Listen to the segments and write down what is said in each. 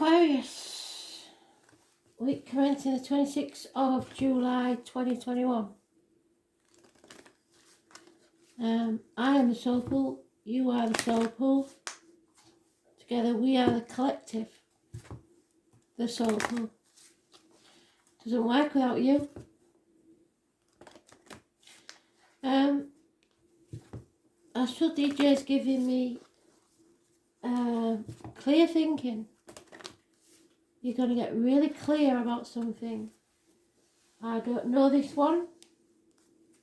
Aquarius, week commencing the 26th of July 2021. I am the soul pool, you are the soul pool. Together we are the collective, the soul pool. Doesn't work without you. Astral DJ is giving me clear thinking. You're going to get really clear about something. I don't know this one.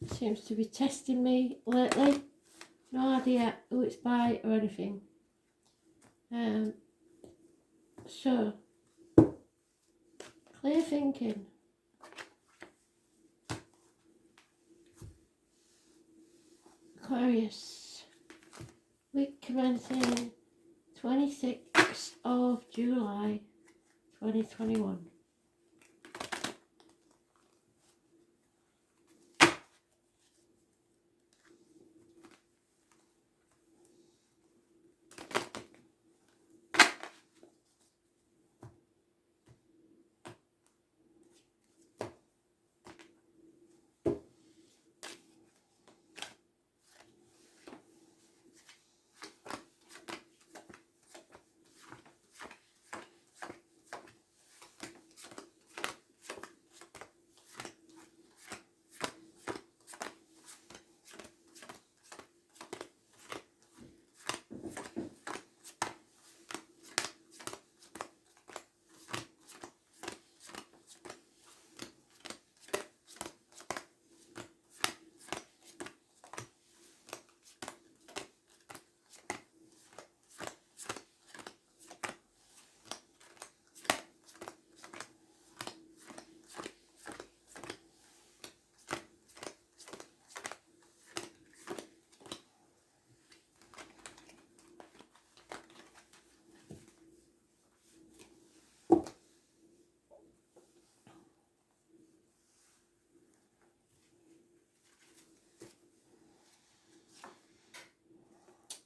It seems to be testing me lately. No idea who it's by or anything. So, clear thinking. Aquarius, week commencing 26th of July 2021.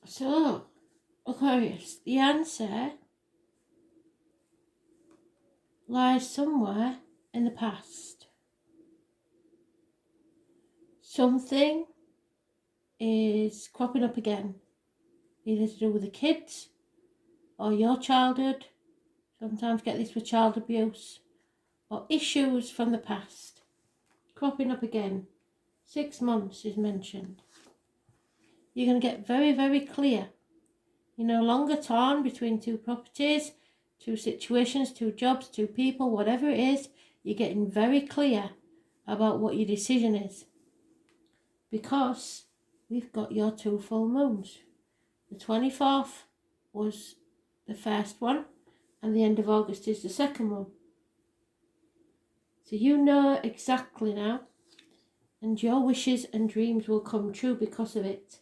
So, Aquarius, the answer lies somewhere in the past. Something is cropping up again, either to do with the kids or your childhood. Sometimes get this with child abuse or issues from the past cropping up again. 6 months is mentioned. You're going to get very, very clear. You're no longer torn between two properties, two situations, two jobs, two people, whatever it is. You're getting very clear about what your decision is. Because we've got your 2 full moons. The 24th was the first one, and the end of August is the second one. So you know exactly now, and your wishes and dreams will come true because of it.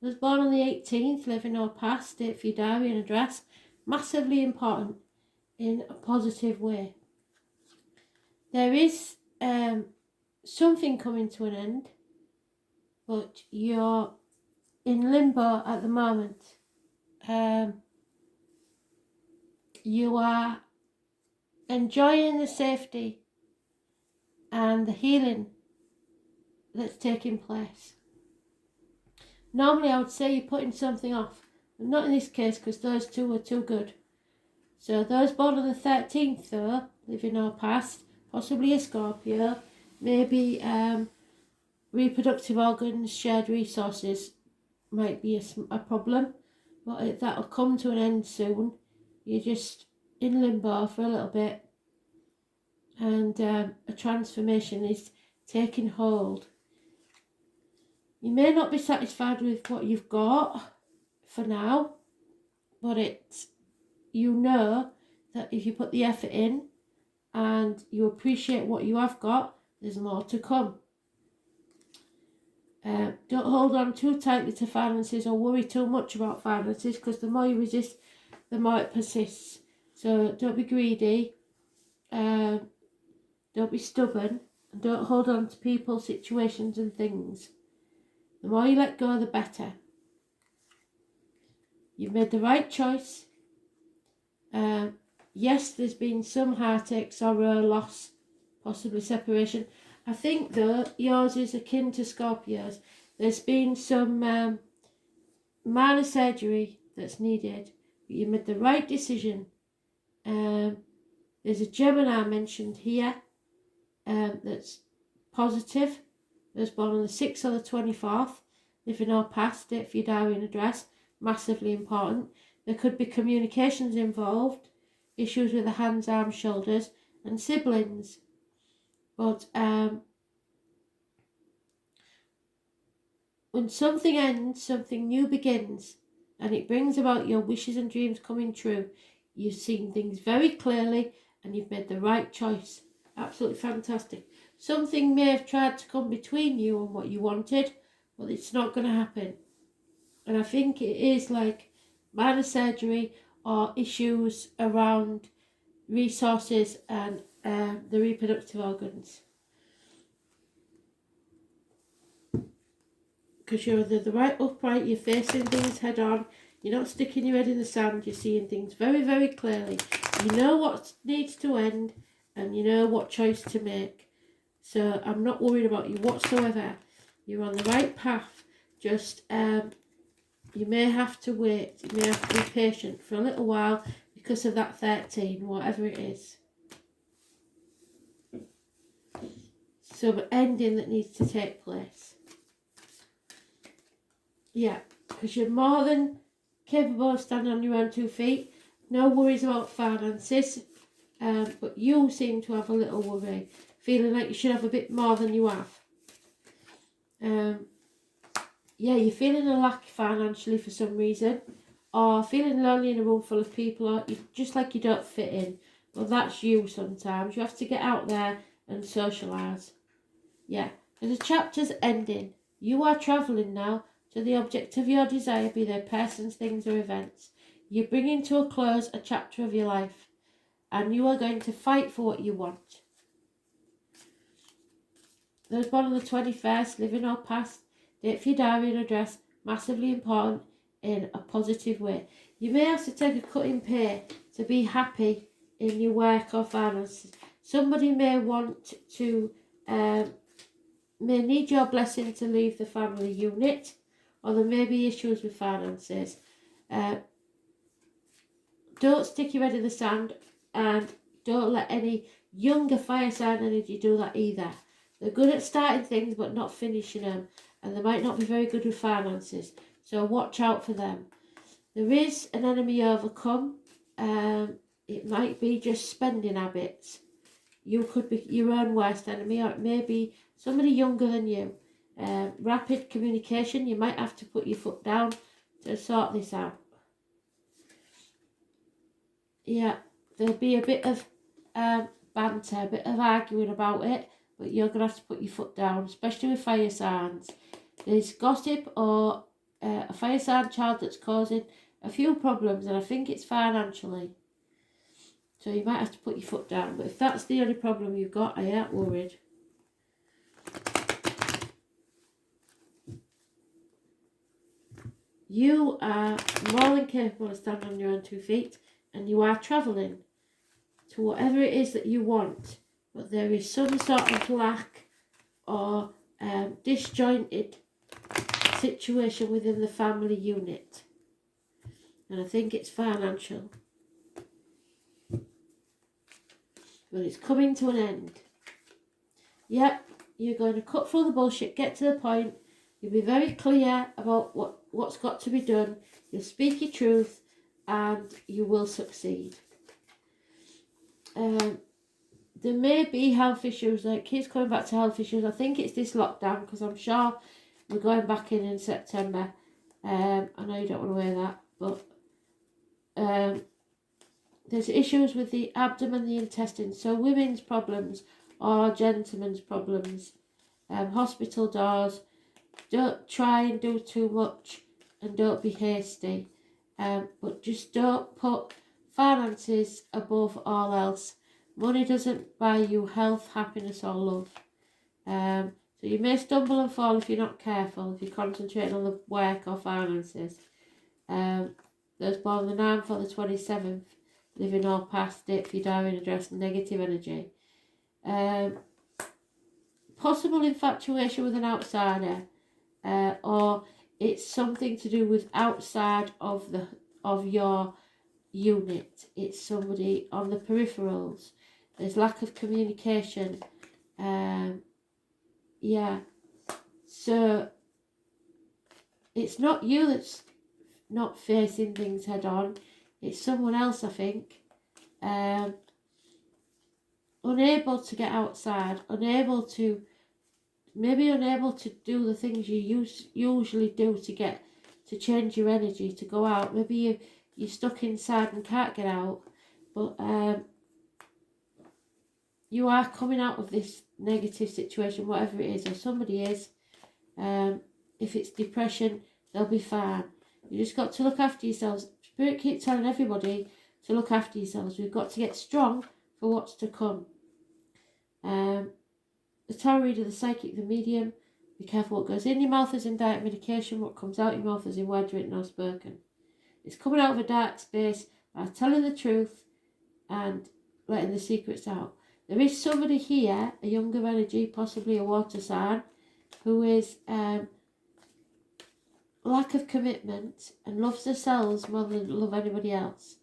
I was born on the 18th, living or past, date for your diary and address, massively important in a positive way. There is something coming to an end, but you're in limbo at the moment. You are enjoying the safety and the healing that's taking place. Normally I would say you're putting something off, but not in this case because those two are too good. So those born on the 13th though, living or past, possibly a Scorpio, maybe reproductive organs, shared resources might be a problem, but that'll come to an end soon. You're just in limbo for a little bit, and a transformation is taking hold. You may not be satisfied with what you've got for now, but you know that if you put the effort in and you appreciate what you have got, there's more to come. Don't hold on too tightly to finances or worry too much about finances, because the more you resist, the more it persists. So don't be greedy, don't be stubborn, and don't hold on to people, situations and things. The more you let go, the better. You've made the right choice. Yes, there's been some heartache, sorrow, loss, possibly separation. I think though yours is akin to Scorpio's. There's been some minor surgery that's needed, but you made the right decision. There's a Gemini mentioned here that's positive. That was born on the 6th or the 24th. Living or past, date for your diary and address, massively important. There could be communications involved, issues with the hands, arms, shoulders, and siblings. But when something ends, something new begins, and it brings about your wishes and dreams coming true. You've seen things very clearly, and you've made the right choice. Absolutely fantastic. Something may have tried to come between you and what you wanted, but it's not going to happen. And I think it is like minor surgery or issues around resources and the reproductive organs. Because you're the right upright, you're facing things head on, you're not sticking your head in the sand, you're seeing things very, very clearly. You know what needs to end and you know what choice to make. So I'm not worried about you whatsoever. You're on the right path. Just you may have to wait, you may have to be patient for a little while because of that 13, whatever it is. Some ending that needs to take place. Yeah, because you're more than capable of standing on your own 2 feet. No worries about finances, but you seem to have a little worry, feeling like you should have a bit more than you have. Yeah, you're feeling a lack financially for some reason, or feeling lonely in a room full of people, or you just like you don't fit in. Well, that's you sometimes. You have to get out there and socialise. Yeah, there's a chapter's ending. You are travelling now to the object of your desire, be they persons, things or events. You're bringing to a close a chapter of your life, and you are going to fight for what you want. Those born on the 21st, living or past, date for your diary and address, massively important in a positive way. You may have to take a cut in pay to be happy in your work or finances. Somebody may want to, may need your blessing to leave the family unit, or there may be issues with finances. Don't stick your head in the sand, and don't let any younger fire sign energy do that either. They're good at starting things but not finishing them, and they might not be very good with finances, so watch out for them. There is an enemy overcome. It might be just spending habits. You could be your own worst enemy, or it may be somebody younger than you. Rapid communication, you might have to put your foot down to sort this out. Yeah, there'll be a bit of banter, a bit of arguing about it, but you're going to have to put your foot down, especially with fire signs. There's gossip or a fire sign child that's causing a few problems, and I think it's financially. So you might have to put your foot down, but if that's the only problem you've got, I ain't worried. You are more than capable of standing on your own 2 feet, and you are travelling to whatever it is that you want, but there is some sort of lack or disjointed situation within the family unit, and I think it's financial, but it's coming to an end. Yep, you're going to cut through the bullshit, get to the point. You'll be very clear about what's got to be done. You'll speak your truth, and you will succeed. There may be health issues, like kids coming back to health issues. I think it's this lockdown, because I'm sure we're going back in September. I know you don't want to wear that, but there's issues with the abdomen, the intestines, so women's problems or gentlemen's problems. Hospital doors. Don't try and do too much, and don't be hasty. But just don't put finances above all else. Money doesn't buy you health, happiness or love. So you may stumble and fall if you're not careful, if you're concentrating on the work or finances. Those born the 9th or the 27th, living or past, date for your diary address, negative energy. Possible infatuation with an outsider, or it's something to do with outside of your unit. It's somebody on the peripherals. There's lack of communication. Yeah. So it's not you that's not facing things head on. It's someone else, I think. Unable to get outside, unable to do the things you usually do to change your energy, to go out. Maybe you're stuck inside and can't get out, but you are coming out of this negative situation, whatever it is, or somebody is. If it's depression, they'll be fine. You just got to look after yourselves. Spirit keeps telling everybody to look after yourselves. We've got to get strong for what's to come. The tarot reader, the psychic, the medium. Be careful what goes in your mouth as in diet medication. What comes out your mouth as in words written or spoken. It's coming out of a dark space by telling the truth and letting the secrets out. There is somebody here, a younger energy, possibly a water sign, who is lack of commitment and loves themselves more than love anybody else.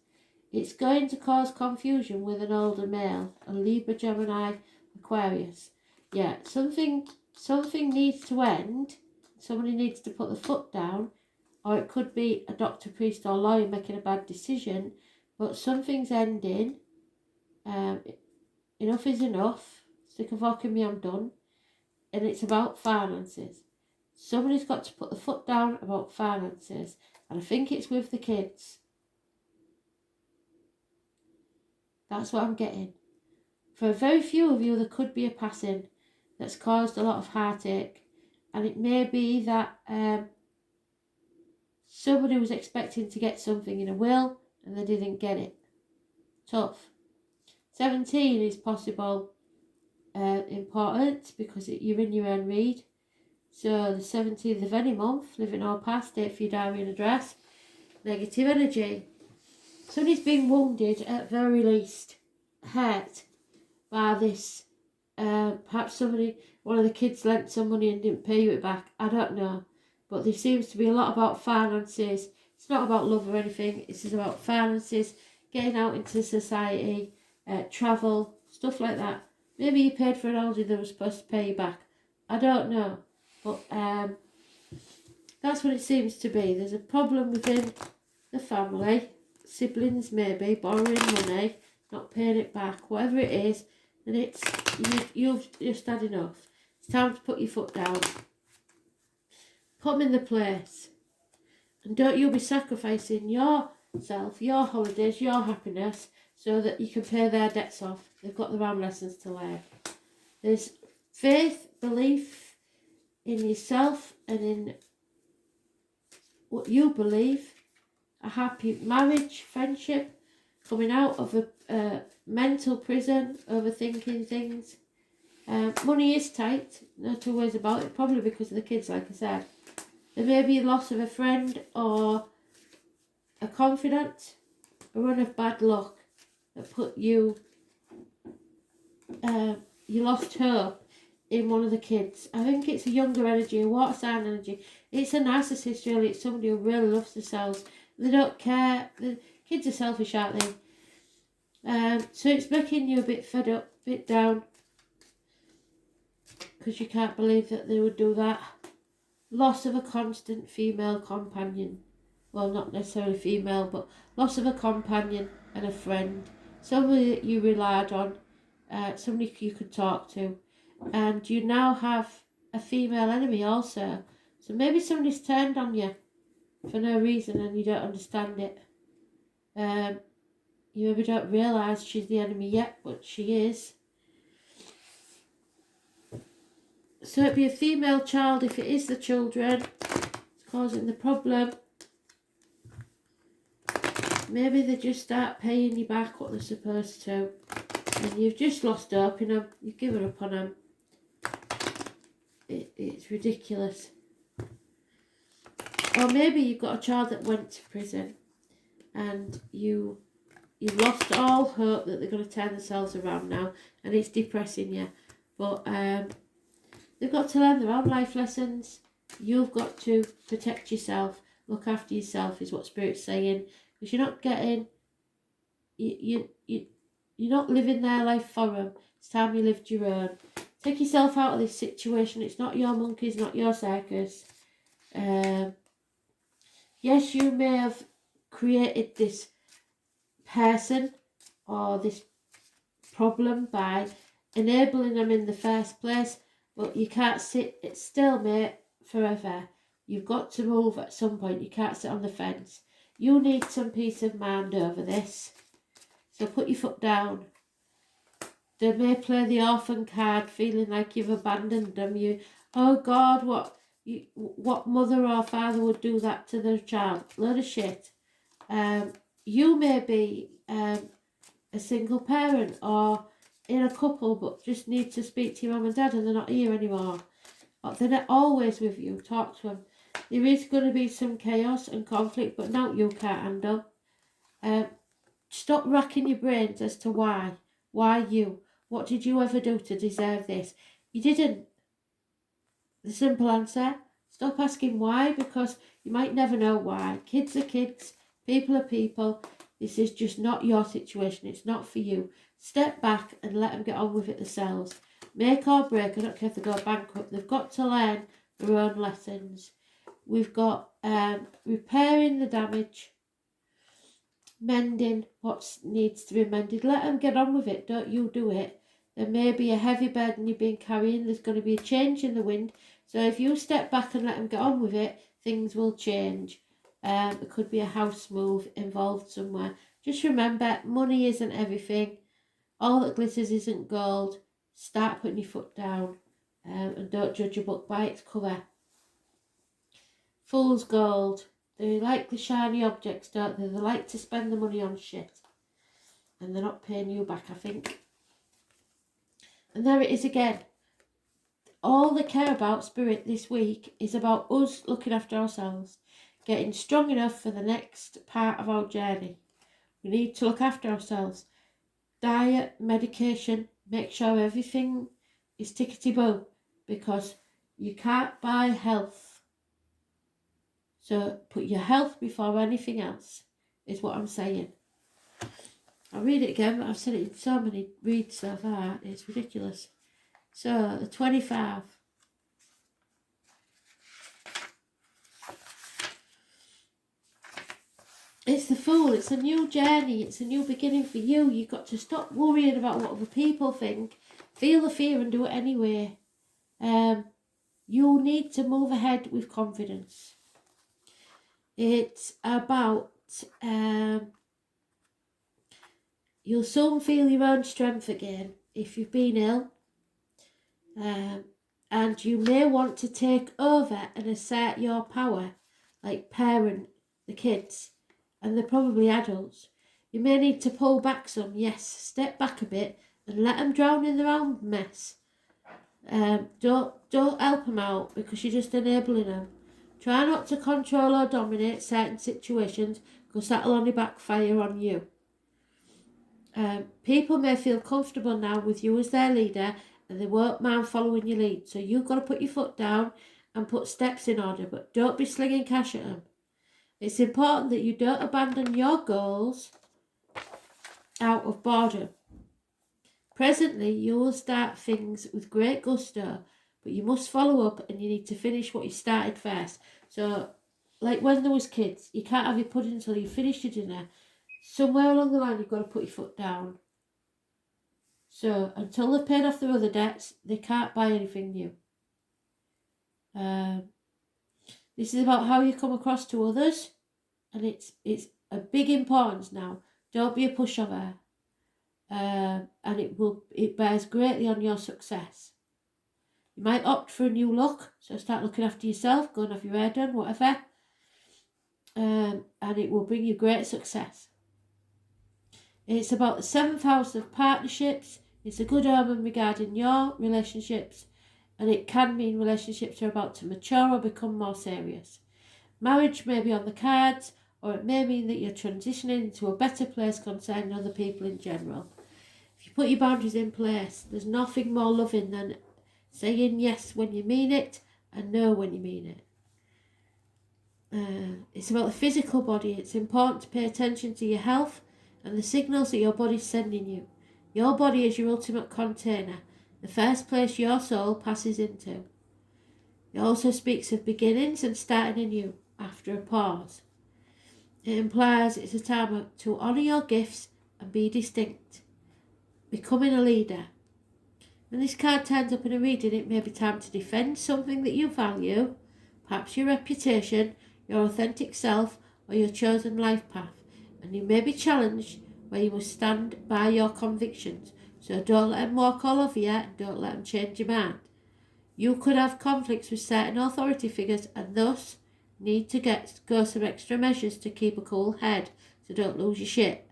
It's going to cause confusion with an older male, a Libra, Gemini, Aquarius. Yeah, something needs to end. Somebody needs to put the foot down, or it could be a doctor, priest, or lawyer making a bad decision. But something's ending. Enough is enough. Stick a fork in me, I'm done. And it's about finances. Somebody's got to put the foot down about finances, and I think it's with the kids. That's what I'm getting. For a very few of you, there could be a passing that's caused a lot of heartache, and it may be that somebody was expecting to get something in a will and they didn't get it. Tough. 17 is possible important because you're in your own read. So the 17th of any month, living or past, date for your diary and address. Negative energy. Somebody's been wounded at very least, hurt by this. Perhaps one of the kids lent some money and didn't pay you it back. I don't know. But there seems to be a lot about finances. It's not about love or anything. It's just about finances, getting out into society, travel, stuff like that. Maybe you paid for an holiday that was supposed to pay you back. I don't know. But that's what it seems to be. There's a problem within the family. Siblings maybe, borrowing money, not paying it back, whatever it is. And you've just had enough. It's time to put your foot down. Put them in the place. And don't you be sacrificing yourself, your holidays, your happiness, so that you can pay their debts off. They've got their own lessons to learn. There's faith, belief in yourself and in what you believe. A happy marriage, friendship, coming out of a mental prison, overthinking things. Money is tight, no two ways about it, probably because of the kids, like I said. There may be a loss of a friend or a confidant, a run of bad luck that put you lost hope in one of the kids. I think it's a younger energy, a water sign energy. It's a narcissist really, it's somebody who really loves themselves. They don't care. The kids are selfish, aren't they? So it's making you a bit fed up, a bit down, because you can't believe that they would do that. Loss of a constant female companion. Well, not necessarily female, but loss of a companion and a friend. Somebody that you relied on, somebody you could talk to. And you now have a female enemy also. So maybe somebody's turned on you for no reason and you don't understand it. You maybe don't realise she's the enemy yet, but she is. So it'd be a female child if it is the children. It's causing the problem. Maybe they just start paying you back what they're supposed to. And you've just lost hope in them. You've given up on them. It's ridiculous. Or maybe you've got a child that went to prison and you you've lost all hope that they're going to turn themselves around now, and it's depressing you. But they've got to learn their own life lessons. You've got to protect yourself, look after yourself, is what Spirit's saying, because you're not getting, you're not living their life for them. It's time you lived your own. Take yourself out of this situation. It's not your monkeys, not your circus. Yes, you may have created this person or this problem by enabling them in the first place, but you can't sit at stalemate forever. You've got to move at some point. You can't sit on the fence. You need some peace of mind over this. So put your foot down. They may play the orphan card, feeling like you've abandoned them. Oh God, what mother or father would do that to their child? Load of shit. You may be a single parent or in a couple, but just need to speak to your mum and dad, and they're not here anymore. They're not always with you. Talk to them. There is going to be some chaos and conflict, but no, you can't handle. Stop racking your brains as to why. Why you? What did you ever do to deserve this? You didn't. The simple answer, stop asking why, because you might never know why. Kids are kids, people are people. This is just not your situation. It's not for you. Step back and let them get on with it themselves. Make or break, I don't care if they go bankrupt. They've got to learn their own lessons. We've got repairing the damage, mending what needs to be mended. Let them get on with it. Don't you do it. There may be a heavy burden you've been carrying. There's going to be a change in the wind. So if you step back and let them get on with it, things will change. It could be a house move involved somewhere. Just remember, money isn't everything. All that glitters isn't gold. Start putting your foot down, and don't judge a book by its cover. Fool's gold. They like the shiny objects, don't they? They like to spend the money on shit. And they're not paying you back, I think. And there it is again. All they care about, Spirit, this week is about us looking after ourselves, getting strong enough for the next part of our journey. We need to look after ourselves. Diet, medication, make sure everything is tickety-boo, because you can't buy health. So put your health before anything else, is what I'm saying. I'll read it again, but I've said it in so many reads so far, it's ridiculous. So, the 25. It's the Fool. It's a new journey. It's a new beginning for you. You've got to stop worrying about what other people think. Feel the fear and do it anyway. You need to move ahead with confidence. It's about... you'll soon feel your own strength again if you've been ill. And you may want to take over and assert your power, like parent the kids, and they're probably adults. You may need to pull back some, yes, step back a bit and let them drown in their own mess. Don't help them out, because you're just enabling them. Try not to control or dominate certain situations, because that'll only backfire on you. People may feel comfortable now with you as their leader, and they won't mind following your lead. So you've got to put your foot down and put steps in order, but don't be slinging cash at them. It's important that you don't abandon your goals out of boredom. Presently, you will start things with great gusto, but you must follow up, and you need to finish what you started first. So, like when there was kids, you can't have your pudding until you finish your dinner. Somewhere along the line, you've got to put your foot down. So, until they've paid off their other debts, they can't buy anything new. This is about how you come across to others, and it's a big importance now. Don't be a pushover, and it bears greatly on your success. You might opt for a new look, so start looking after yourself, go and have your hair done, whatever, and it will bring you great success. It's about the 7th house of partnerships. It's a good omen regarding your relationships, and it can mean relationships are about to mature or become more serious. Marriage may be on the cards, or it may mean that you're transitioning into a better place concerning other people in general. If you put your boundaries in place, there's nothing more loving than saying yes when you mean it and no when you mean it. It's about the physical body. It's important to pay attention to your health and the signals that your body's sending you. Your body is your ultimate container, the first place your soul passes into. It also speaks of beginnings and starting anew after a pause. It implies it's a time to honour your gifts and be distinct, becoming a leader. When this card turns up in a reading, it may be time to defend something that you value, perhaps your reputation, your authentic self, or your chosen life path, and you may be challenged where you must stand by your convictions. So don't let them walk all over you and don't let them change your mind. You could have conflicts with certain authority figures and thus need to go some extra measures to keep a cool head, so don't lose your shit.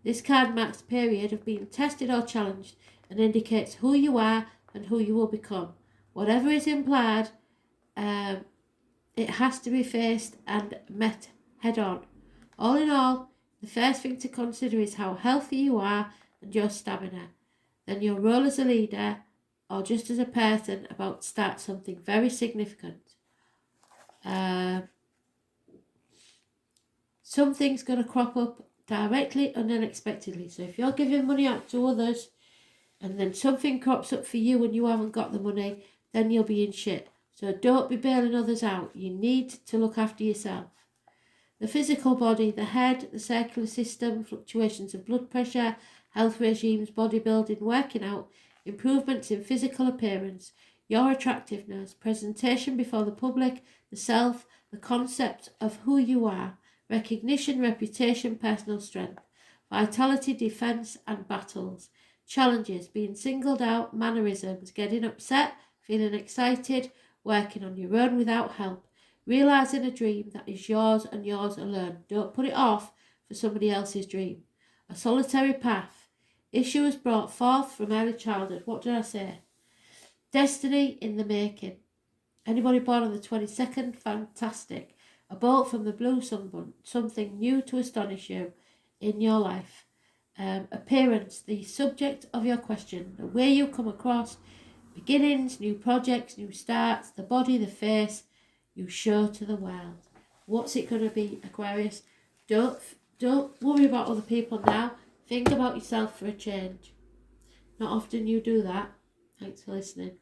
This card marks a period of being tested or challenged and indicates who you are and who you will become. Whatever is implied, it has to be faced and met head on. All in all, the first thing to consider is how healthy you are and your stamina. Then your role as a leader or just as a person about to start something very significant. Something's going to crop up directly and unexpectedly. So if you're giving money out to others and then something crops up for you and you haven't got the money, then you'll be in shit. So don't be bailing others out. You need to look after yourself. The physical body, the head, the circular system, fluctuations of blood pressure, health regimes, bodybuilding, working out, improvements in physical appearance, your attractiveness, presentation before the public, the self, the concept of who you are, recognition, reputation, personal strength, vitality, defence and battles, challenges, being singled out, mannerisms, getting upset, feeling excited, working on your own without help, realising a dream that is yours and yours alone. Don't put it off for somebody else's dream. A solitary path. Issues brought forth from early childhood. What did I say? Destiny in the making. Anybody born on the 22nd? Fantastic. A bolt from the blue sunbun. Something new to astonish you in your life. Appearance. The subject of your question. The way you come across. Beginnings, new projects, new starts. The body, the face. You show to the world. What's it going to be, Aquarius? Don't worry about other people now. Think about yourself for a change. Not often you do that. Thanks for listening.